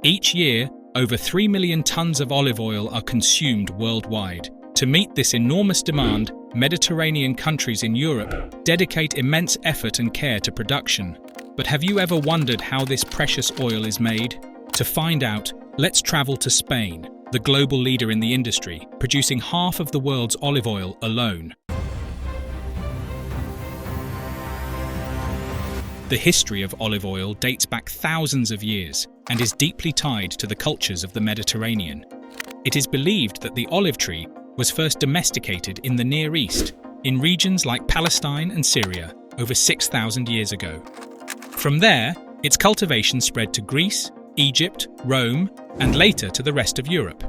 Each year, over 3 million tons of olive oil are consumed worldwide. To meet this enormous demand, Mediterranean countries in Europe dedicate immense effort and care to production. But have you ever wondered how this precious oil is made? To find out, let's travel to Spain, the global leader in the industry, producing half of the world's olive oil alone. The history of olive oil dates back thousands of years and is deeply tied to the cultures of the Mediterranean. It is believed that the olive tree was first domesticated in the Near East, in regions like Palestine and Syria, over 6,000 years ago. From there, its cultivation spread to Greece, Egypt, Rome, and later to the rest of Europe.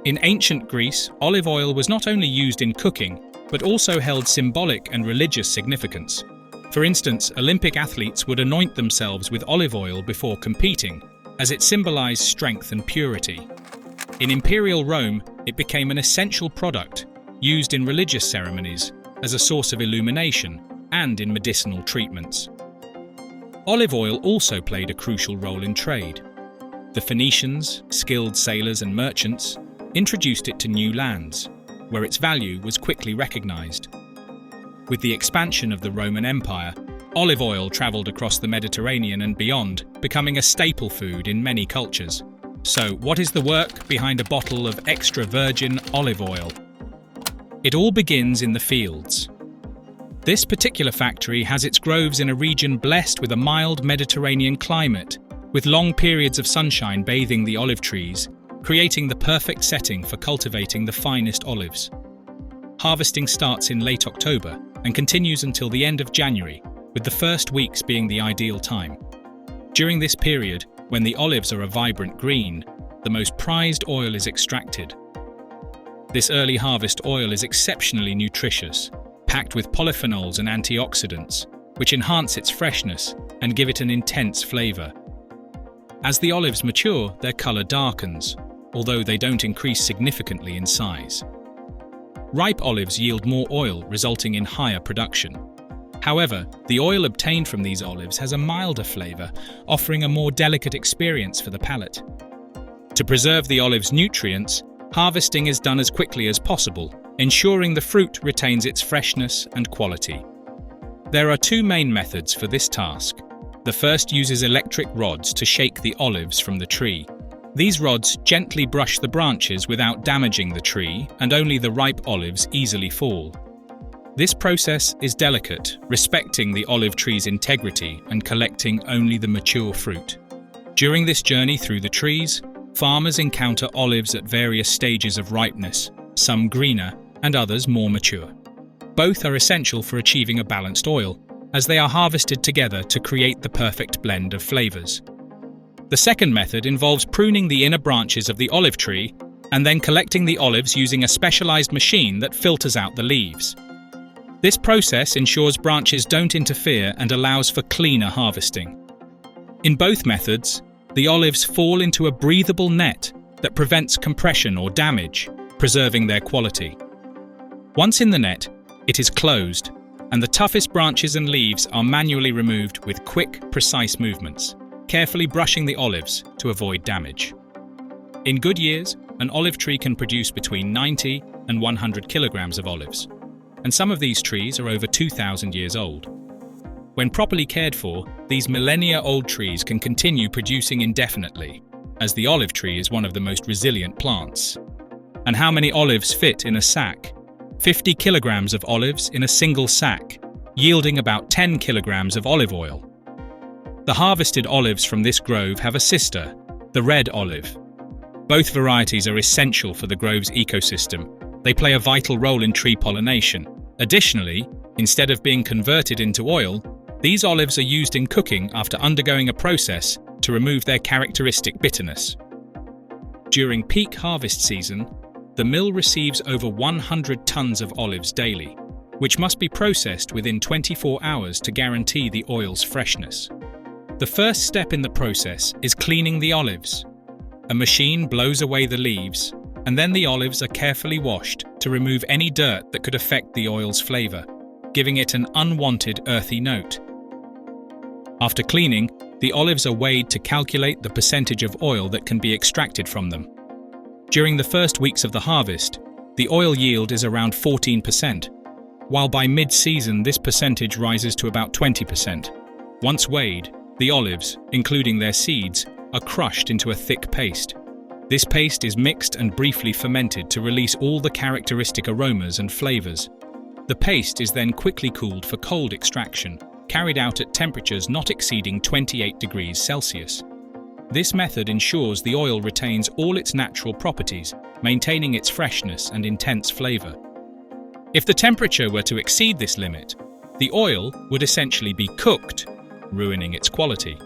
In ancient Greece, olive oil was not only used in cooking, but also held symbolic and religious significance. For instance, Olympic athletes would anoint themselves with olive oil before competing, as it symbolized strength and purity. In Imperial Rome, it became an essential product, used in religious ceremonies, as a source of illumination, and in medicinal treatments. Olive oil also played a crucial role in trade. The Phoenicians, skilled sailors and merchants, introduced it to new lands, where its value was quickly recognized. With the expansion of the Roman Empire, olive oil traveled across the Mediterranean and beyond, becoming a staple food in many cultures. So, what is the work behind a bottle of extra virgin olive oil? It all begins in the fields. This particular factory has its groves in a region blessed with a mild Mediterranean climate, with long periods of sunshine bathing the olive trees, creating the perfect setting for cultivating the finest olives. Harvesting starts in late October and continues until the end of January, with the first weeks being the ideal time. During this period, when the olives are a vibrant green, the most prized oil is extracted. This early harvest oil is exceptionally nutritious, packed with polyphenols and antioxidants, which enhance its freshness and give it an intense flavor. As the olives mature, their color darkens, although they don't increase significantly in size. Ripe olives yield more oil, resulting in higher production. However, the oil obtained from these olives has a milder flavor, offering a more delicate experience for the palate. To preserve the olive's nutrients, harvesting is done as quickly as possible, ensuring the fruit retains its freshness and quality. There are two main methods for this task. The first uses electric rods to shake the olives from the tree. These rods gently brush the branches without damaging the tree, and only the ripe olives easily fall. This process is delicate, respecting the olive tree's integrity and collecting only the mature fruit. During this journey through the trees, farmers encounter olives at various stages of ripeness, some greener and others more mature. Both are essential for achieving a balanced oil, as they are harvested together to create the perfect blend of flavors. The second method involves pruning the inner branches of the olive tree and then collecting the olives using a specialized machine that filters out the leaves. This process ensures branches don't interfere and allows for cleaner harvesting. In both methods, the olives fall into a breathable net that prevents compression or damage, preserving their quality. Once in the net, it is closed, and the toughest branches and leaves are manually removed with quick, precise movements, carefully brushing the olives to avoid damage. In good years, an olive tree can produce between 90 and 100 kilograms of olives, and some of these trees are over 2,000 years old. When properly cared for, these millennia-old trees can continue producing indefinitely, as the olive tree is one of the most resilient plants. And how many olives fit in a sack? 50 kilograms of olives in a single sack, yielding about 10 kilograms of olive oil. The harvested olives from this grove have a sister, the red olive. Both varieties are essential for the grove's ecosystem. They play a vital role in tree pollination. Additionally, instead of being converted into oil, these olives are used in cooking after undergoing a process to remove their characteristic bitterness. During peak harvest season, the mill receives over 100 tons of olives daily, which must be processed within 24 hours to guarantee the oil's freshness. The first step in the process is cleaning the olives. A machine blows away the leaves, and then the olives are carefully washed to remove any dirt that could affect the oil's flavor, giving it an unwanted earthy note. After cleaning, the olives are weighed to calculate the percentage of oil that can be extracted from them. During the first weeks of the harvest, the oil yield is around 14%, while by mid-season this percentage rises to about 20%. Once weighed, the olives, including their seeds, are crushed into a thick paste. This paste is mixed and briefly fermented to release all the characteristic aromas and flavors. The paste is then quickly cooled for cold extraction, carried out at temperatures not exceeding 28 degrees Celsius. This method ensures the oil retains all its natural properties, maintaining its freshness and intense flavor. If the temperature were to exceed this limit, the oil would essentially be cooked, ruining its quality.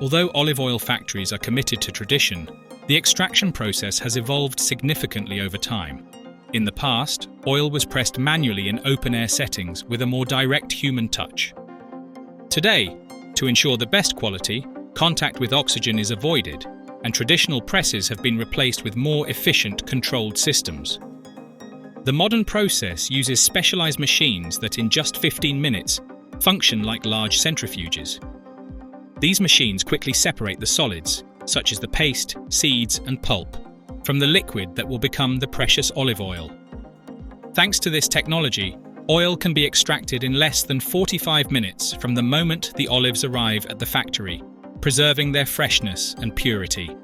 Although olive oil factories are committed to tradition, the extraction process has evolved significantly over time. In the past, oil was pressed manually in open-air settings with a more direct human touch. Today, to ensure the best quality, contact with oxygen is avoided, and traditional presses have been replaced with more efficient, controlled systems. The modern process uses specialized machines that in just 15 minutes function like large centrifuges. These machines quickly separate the solids, such as the paste, seeds, and pulp, from the liquid that will become the precious olive oil. Thanks to this technology, oil can be extracted in less than 45 minutes from the moment the olives arrive at the factory, preserving their freshness and purity.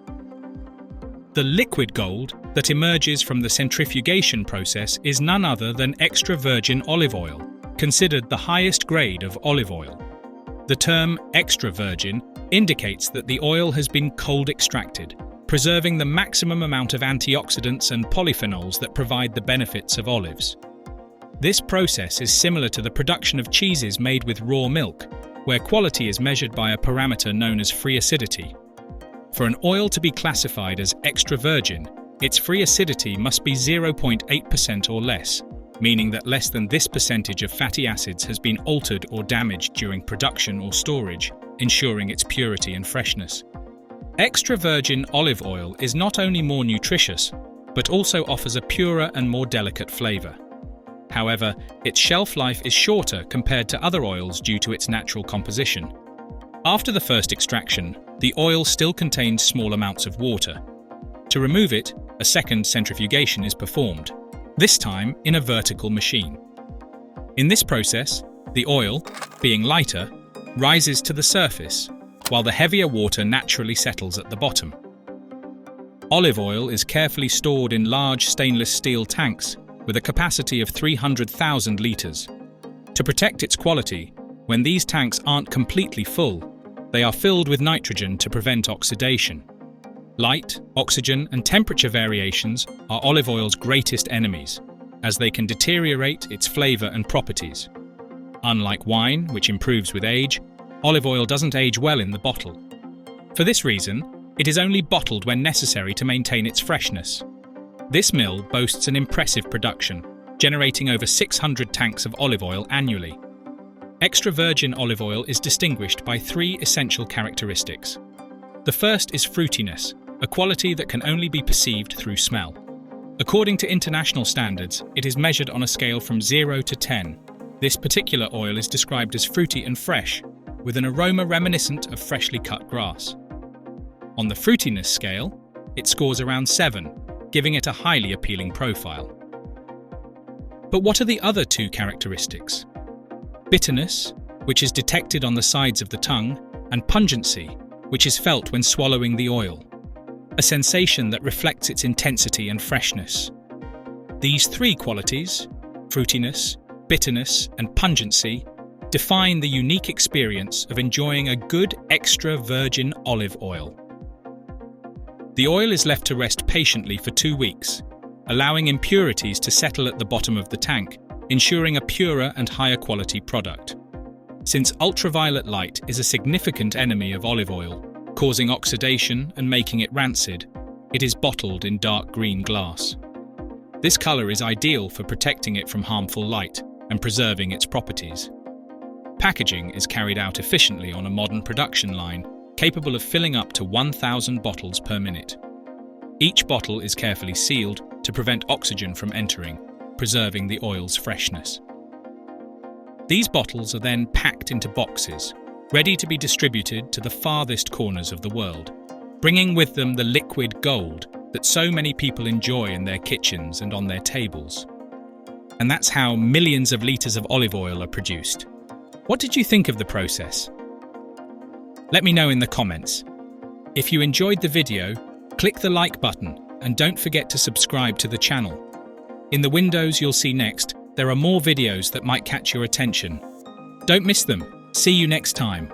The liquid gold that emerges from the centrifugation process is none other than extra virgin olive oil, considered the highest grade of olive oil. The term extra virgin indicates that the oil has been cold extracted, preserving the maximum amount of antioxidants and polyphenols that provide the benefits of olives. This process is similar to the production of cheeses made with raw milk, where quality is measured by a parameter known as free acidity. For an oil to be classified as extra virgin, its free acidity must be 0.8% or less, meaning that less than this percentage of fatty acids has been altered or damaged during production or storage, ensuring its purity and freshness. Extra virgin olive oil is not only more nutritious, but also offers a purer and more delicate flavor. However, its shelf life is shorter compared to other oils due to its natural composition. After the first extraction, the oil still contains small amounts of water. To remove it, a second centrifugation is performed, this time in a vertical machine. In this process, the oil, being lighter, rises to the surface, while the heavier water naturally settles at the bottom. Olive oil is carefully stored in large stainless steel tanks with a capacity of 300,000 litres. To protect its quality, when these tanks aren't completely full, they are filled with nitrogen to prevent oxidation. Light, oxygen, and temperature variations are olive oil's greatest enemies, as they can deteriorate its flavour and properties. Unlike wine, which improves with age, olive oil doesn't age well in the bottle. For this reason, it is only bottled when necessary to maintain its freshness. This mill boasts an impressive production, generating over 600 tanks of olive oil annually. Extra virgin olive oil is distinguished by three essential characteristics. The first is fruitiness, a quality that can only be perceived through smell. According to international standards, it is measured on a scale from 0 to 10. This particular oil is described as fruity and fresh, with an aroma reminiscent of freshly cut grass. On the fruitiness scale, it scores around 7, giving it a highly appealing profile. But what are the other two characteristics? Bitterness, which is detected on the sides of the tongue, and pungency, which is felt when swallowing the oil, a sensation that reflects its intensity and freshness. These three qualities, fruitiness, bitterness, and pungency, define the unique experience of enjoying a good extra virgin olive oil. The oil is left to rest patiently for 2 weeks, allowing impurities to settle at the bottom of the tank, ensuring a purer and higher quality product. Since ultraviolet light is a significant enemy of olive oil, causing oxidation and making it rancid, it is bottled in dark green glass. This color is ideal for protecting it from harmful light and preserving its properties. Packaging is carried out efficiently on a modern production line, capable of filling up to 1,000 bottles per minute. Each bottle is carefully sealed to prevent oxygen from entering, preserving the oil's freshness. These bottles are then packed into boxes, ready to be distributed to the farthest corners of the world, bringing with them the liquid gold that so many people enjoy in their kitchens and on their tables. And that's how millions of litres of olive oil are produced. What did you think of the process? Let me know in the comments. If you enjoyed the video, click the like button and don't forget to subscribe to the channel. In the windows you'll see next, there are more videos that might catch your attention. Don't miss them. See you next time.